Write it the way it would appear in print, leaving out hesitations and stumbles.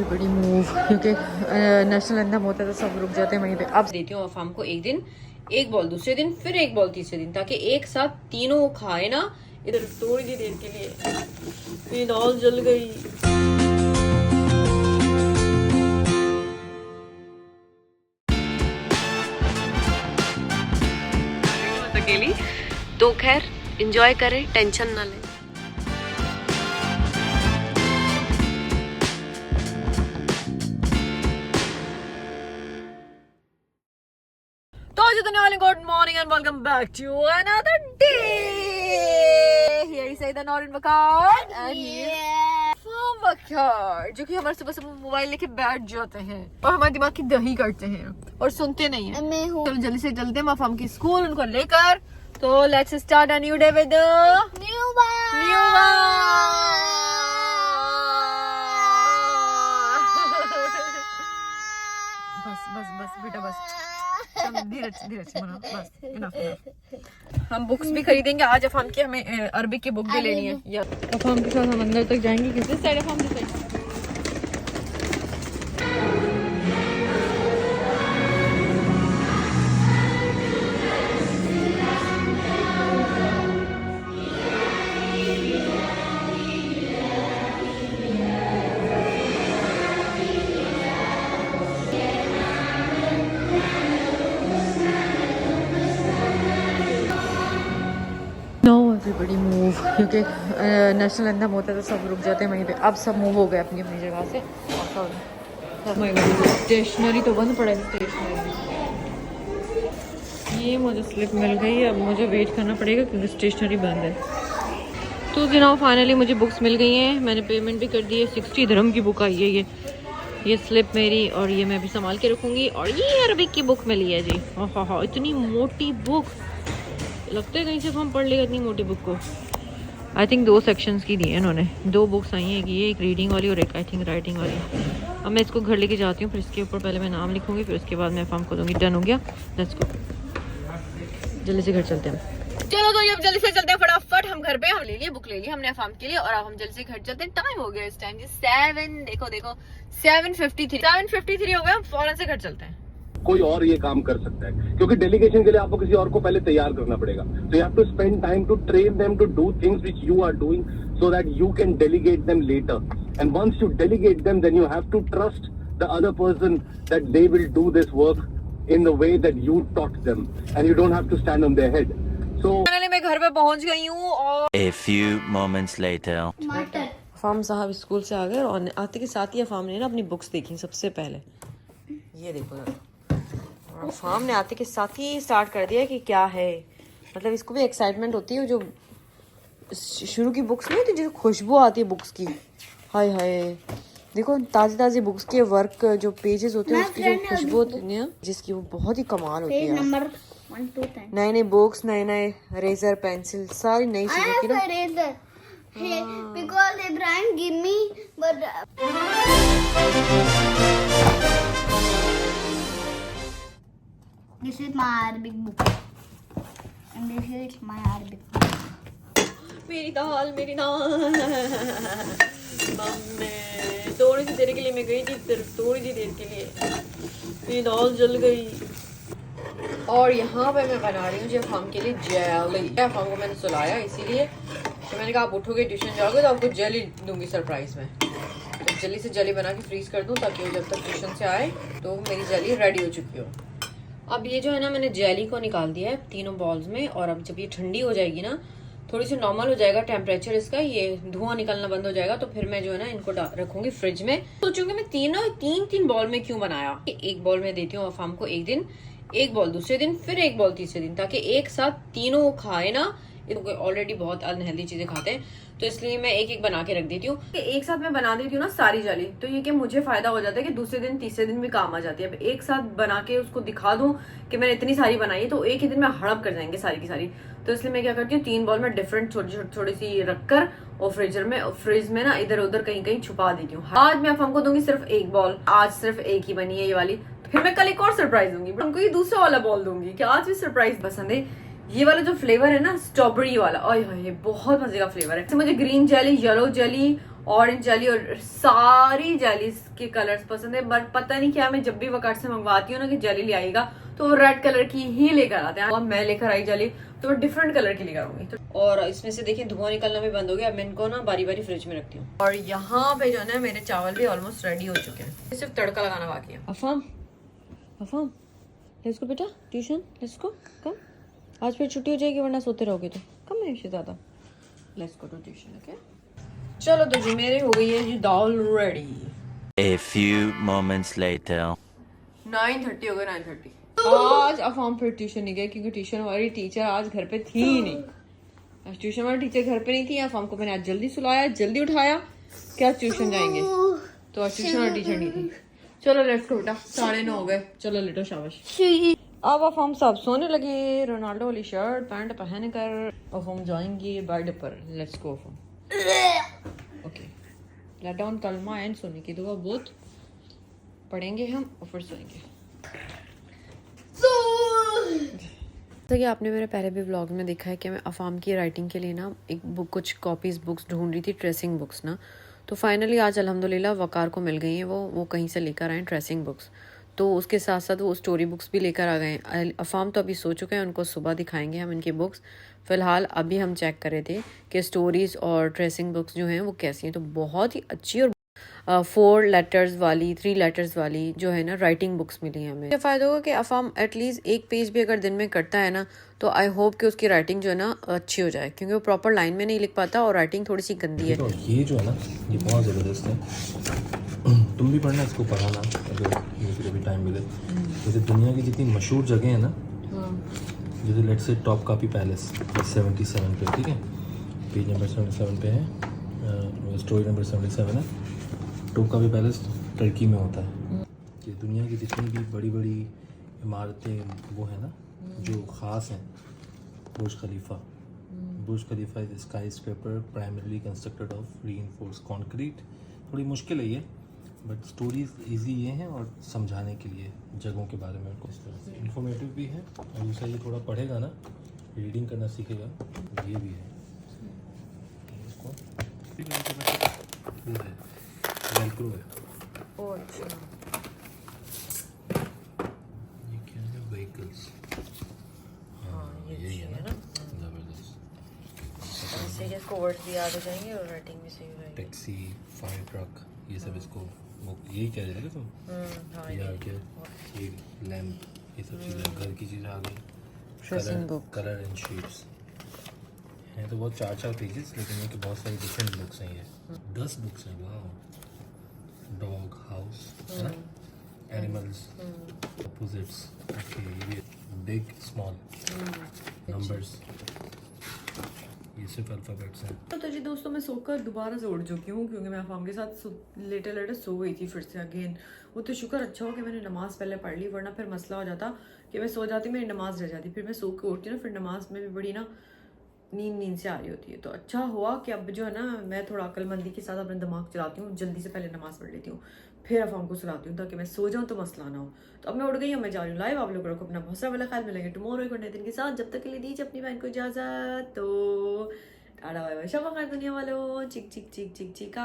Everybody move, क्योंकि national anthem होता है तो सब रुक जाते हैं वहीं पे। अब देती हूँ अफाम को एक दिन एक बॉल, दूसरे दिन फिर एक बॉल, तीसरे दिन, ताकि एक साथ तीनों खाए ना। इधर थोड़ी सी देर के लिए ये दाल जल गई। अकेली तो खैर एंजॉय करें, टेंशन ना लें। Good morning and welcome back to another day. Here is the Noreen Waqar and Waqar, जो कि हमारे सुबह सुबह मोबाइल लेके बैठ जाते हैं और हमारे दिमाग की दही करते हैं और सुनते नहीं हैं। चलो जल्दी से चलते हैं मफहम की स्कूल उनको लेकर। तो let's start a new day with new bus बस बस बेटा बस, धीरज धीरज मना, बस इनफ। हम बुक्स भी खरीदेंगे आज अफाम की, हमें अरबी की बुक भी लेनी है। या अफाम के साथ हम अंदर तक जाएंगे। किस साइड अफाम दिस साइड? एवरीबॉडी मूव, क्योंकि नेशनल एंथम होता है तो सब रुक जाते हैं वहीं पे। अब सब मूव हो गए अपनी अपनी जगह से। स्टेशनरी तो बंद पड़ा है, स्टेशनरी। ये मुझे स्लिप मिल गई, अब मुझे वेट करना पड़ेगा क्योंकि स्टेशनरी बंद है। तो जनाब फाइनली मुझे बुक्स मिल गई हैं, मैंने पेमेंट भी कर दी है। 60 दिरहम की बुक आई है ये स्लिप मेरी, और ये मैं भी संभाल के रखूँगी। और ये अरबिक की बुक मिली है जी। हाँ, इतनी मोटी बुक, लगता है कहीं से हम पढ़ लेगा इतनी मोटी बुक को। आई थिंक 2 सेक्शंस की दी है इन्होंने, 2 बुक्स आई हैं, एक रीडिंग वाली और एक आई थिंक राइटिंग वाली। अब मैं इसको घर लेके जाती हूँ, फिर इसके ऊपर पहले मैं नाम लिखूँगी, फिर उसके बाद मैं फॉर्म को दूँगी। डन हो गया, लेट्स गो, जल्दी से घर चलते हैं। चलो तो अब जल्दी से चलते हैं फटाफट। हम घर पे हम ले लिए, बुक ले ली हमने फॉर्म के लिए, और अब हम जल्दी से घर चलते हैं। टाइम हो गया इस टाइम 7, देखो 7:53 हो गया। हम फौरन से घर चलते हैं। कोई और ये काम कर सकता है, क्योंकि डेलीगेशन के लिए आपको किसी और को पहले तैयार करना पड़ेगा। तो you have to spend time to train them to do things which you are doing so that you can delegate them later. And once you delegate them then you have to trust the other person that they will do this work in the way that you taught them, and you don't have to stand on their head. So finally मैं घर पे पहुंच गई हूं और A few moments later. फार्म साहब school से आ गए और आते के साथ ही फार्म ने ना अपनी बुक्स देखी सबसे पहले। ये देखो और फार्म ने आते के साथ ही स्टार्ट कर दिया कि क्या है, मतलब इसको भी एक्साइटमेंट होती है। जो शुरू की बुक्स नहीं होती जिसको खुशबू आती है बुक्स की, हाय हाय देखो ताज़ी ताज़ी बुक्स के वर्क जो पेजेस होते हैं उसकी जो खुशबू होती है जिसकी, वो बहुत ही कमाल होती है। नंबर 1 2 10 नए बुक्स, नए रेजर, पेंसिल, सारी नई चीजें की ना। eraser. Hey, because Ibrahim give me, but this is my Arabic book, and this is my Arabic book. मेरी दाल मम्मी, थोड़ी सी देर के लिए मैं गई थी, सिर्फ थोड़ी सी देर के लिए मेरी दाल जल गई। और यहाँ पे मैं बना रही हूँ जो फार्म के लिए जेली। फार्म को मैंने सुलाया इसीलिए, तो मैंने कहा आप उठोगे ट्यूशन जाओगे तो आपको जेली दूंगी सरप्राइज में। तो जल्दी से जेली बना के फ्रीज कर दूँ ताकि वो जब तक ट्यूशन से आए तो मेरी जेली रेडी हो चुकी हो। अब ये जो है ना, मैंने जेली को निकाल दिया है तीनों बॉल्स में, और अब जब ये ठंडी हो जाएगी ना, थोड़ी सी नॉर्मल हो जाएगा टेम्परेचर इसका, ये धुआं निकलना बंद हो जाएगा, तो फिर मैं जो है ना इनको रखूंगी फ्रिज में। सोचूंगी मैं तीन बॉल में क्यों बनाया। एक बॉल में देती हूँ अफाम को एक दिन एक बॉल, दूसरे दिन फिर एक बॉल, तीसरे दिन, ताकि एक साथ तीनों खाए ना। ऑलरेडी बहुत अनहेल्दी चीजें खाते हैं, तो इसलिए मैं एक एक बना के रख देती हूँ। एक साथ मैं बना देती हूँ ना सारी जेली, तो ये कि मुझे फायदा हो जाता है कि दूसरे दिन तीसरे दिन भी काम आ जाती है। अब एक साथ बना के उसको दिखा दूं कि मैंने इतनी सारी बनाई है तो एक ही दिन में हड़प कर जाएंगे सारी की सारी। तो इसलिए मैं क्या करती हूँ, 3 बॉल में डिफरेंट थोड़ी सी रखकर और फ्रिज में ना इधर उधर कहीं कहीं छुपा देती हूँ। आज मैं हमको दूंगी सिर्फ एक बॉल, आज सिर्फ एक ही बनी है ये वाली, फिर मैं कल एक और सरप्राइज दूंगी, हमको ये दूसरा वाला बॉल दूंगी कि आज भी सरप्राइज पसंद है। ये वाला जो फ्लेवर है ना स्ट्रॉबेरी वाला, ओए होए बहुत मजे का फ्लेवर है। मुझे green jelly, yellow jelly orange jelly और सारी जेलीज के कलर्स पसंद है, बट पता नहीं क्या मैं जब भी वकाट से मंगवाती हूँ ना कि जेली ले आएगा तो वो रेड कलर की ही लेकर आते हैं, और मैं लेकर आई जेली तो डिफरेंट कलर की लेकर आऊंगी। और इसमें से देखिए धुआं निकलना भी बंद हो गया। अब मैं इनको ना बारी बारी फ्रिज में रखती हूँ। और यहाँ पे जो है ना मेरे चावल भी ऑलमोस्ट रेडी हो चुके हैं, सिर्फ तड़का लगाना बाकी है। अफाम लेट्स गो बेटा ट्यूशन, लेट्स गो कम। आज फिर छुट्टी हो जाएगी वरना सोते रहोगे तो कम है ज़्यादा। Let's go to tuition okay. चलो तो जी मेरे हो गई है जी दाल ready. A few moments later. 9:30 हो गए 9:30। आज अब हम फिर ट्यूशन नहीं गए क्योंकि ट्यूशन वाली टीचर आज घर पे थी ही नहीं। आज ट्यूशन वाली टीचर घर पे नहीं थी। अब हमको मैंने आज जल्दी सुलाया, जल्दी उठाया कि आज ट्यूशन जाएंगे, तो आज ट्यूशन वाली टीचर नहीं थी। चलो लेट्स गो बेटा, 9:30 हो गए, चलो लेटो शाबाश। अब हम सब सोने लगे, रोनाल्डो वाली शर्ट पैंट पहन कर अब हम जाएंगे बेड पर। Let's go okay, let down कलमा एंड सोने की दुआ बहुत पढ़ेंगे हम और फिर सोएंगे। जैसा कि आपने मेरे पहले भी व्लॉग में देखा है कि मैं अफाम की राइटिंग के लिए ना एक बुक, कुछ कॉपीज़ बुक्स ढूंढ रही थी, ट्रेसिंग बुक्स ना। तो फाइनली आज अल्हम्दुलिल्लाह वकार को मिल गई हैं, वो कहीं से लेकर आए ट्रेसिंग बुक्स। तो उसके साथ साथ वो स्टोरी बुक्स भी लेकर आ गए हैं। अफाम तो अभी सो चुके हैं, उनको सुबह दिखाएंगे हम इनकी बुक्स। फ़िलहाल अभी हम चेक कर रहे थे कि स्टोरीज़ और ट्रेसिंग बुक्स जो हैं वो कैसी हैं। तो बहुत ही अच्छी और 4 लेटर्स वाली 3 लेटर्स वाली जो है ना राइटिंग बुक्स मिली हैं हमें। फ़ायदा होगा कि अफाम एटलीस्ट एक पेज भी अगर दिन में करता है ना तो आई होप कि उसकी राइटिंग जो है ना अच्छी हो जाए, क्योंकि वो प्रॉपर लाइन में नहीं लिख पाता और राइटिंग थोड़ी सी गंदी है। तो ये जो है ना ये बहुत ज़बरदस्त है। तुम भी पढ़ना, इसको पढ़ाना अगर मुझे कभी टाइम मिले। जैसे दुनिया की जितनी मशहूर जगह है ना, जैसे let's say top copy palace 77 पे, ठीक है, पेज नंबर 77 पे है, स्टोरी नंबर 77 है। टॉप कापी पैलेस टर्की में होता है। ये दुनिया की जितनी भी बड़ी बड़ी इमारतें वो है ना जो ख़ास हैं, Burj Khalifa is skyscraper primarily constructed of reinforced concrete. थोड़ी मुश्किल है ये, बट स्टोरीज इजी ये हैं और समझाने के लिए जगहों के बारे में उनको इस तरह से इंफॉर्मेटिव भी है। और दूसरा ये थोड़ा पढ़ेगा ना, रीडिंग करना सीखेगा, ये भी है। इसको ये है वेलक्रो है। ये क्या है? व्हीकल्स। हाँ यही है ना, ज़बरदस्त। इससे इसको वर्ड्स भी याद हो जाएंगे और राइटिंग भी सही हो जाएगी। टैक्सी, फायर ट्रक, ये सब इसको वो यही कह रहे थे तुम? हाँ या क्या ये लैम्प, ये सब चीज़ें घर की चीज़ें आ गई। Tracing book, colour and shapes हैं तो बहुत 4 पेजेस, लेकिन ये कि बहुत सारी डिफरेंट बुक्स हैं। ये 10 बुक्स हैं। वाह। डॉग हाउस है ना, animals, opposites, okay, big small numbers, ये सिर्फ अल्फ़ाबेट्स हैं। तो जी दोस्तों मैं सोकर दोबारा से उठ चुकी हूँ क्योंकि मैं अफाम के साथ लेटे सो गई थी फिर से अगेन। वो तो शुक्र अच्छा हो कि मैंने नमाज पहले पढ़ ली, वरना फिर मसला हो जाता कि मैं सो जाती, मेरी नमाज रह जाती, फिर मैं सो के उठती ना, फिर नमाज में भी बड़ी ना नींद से आ रही होती है। तो अच्छा हुआ कि अब जो है ना मैं थोड़ा अक्लमंदी के साथ अपना दिमाग चलाती हूँ, जल्दी से पहले नमाज पढ़ लेती हूँ, फिर अफाम को सुलाती हूँ ताकि मैं सो जाऊँ तो मसला ना हो। तो अब मैं उठ गई हूँ, मैं जा रही हूँ लाइव। आप लोगों को अपना बहुत सारा वाला ख्याल मिलेंगे टुमारो एक और नए दिन के साथ। जब तक के लिए दीजिए अपनी बहन को इजाज़त। तो टाटा बाय बाय, शब दुनिया वालों, चिक चिक चिक चिक चिक।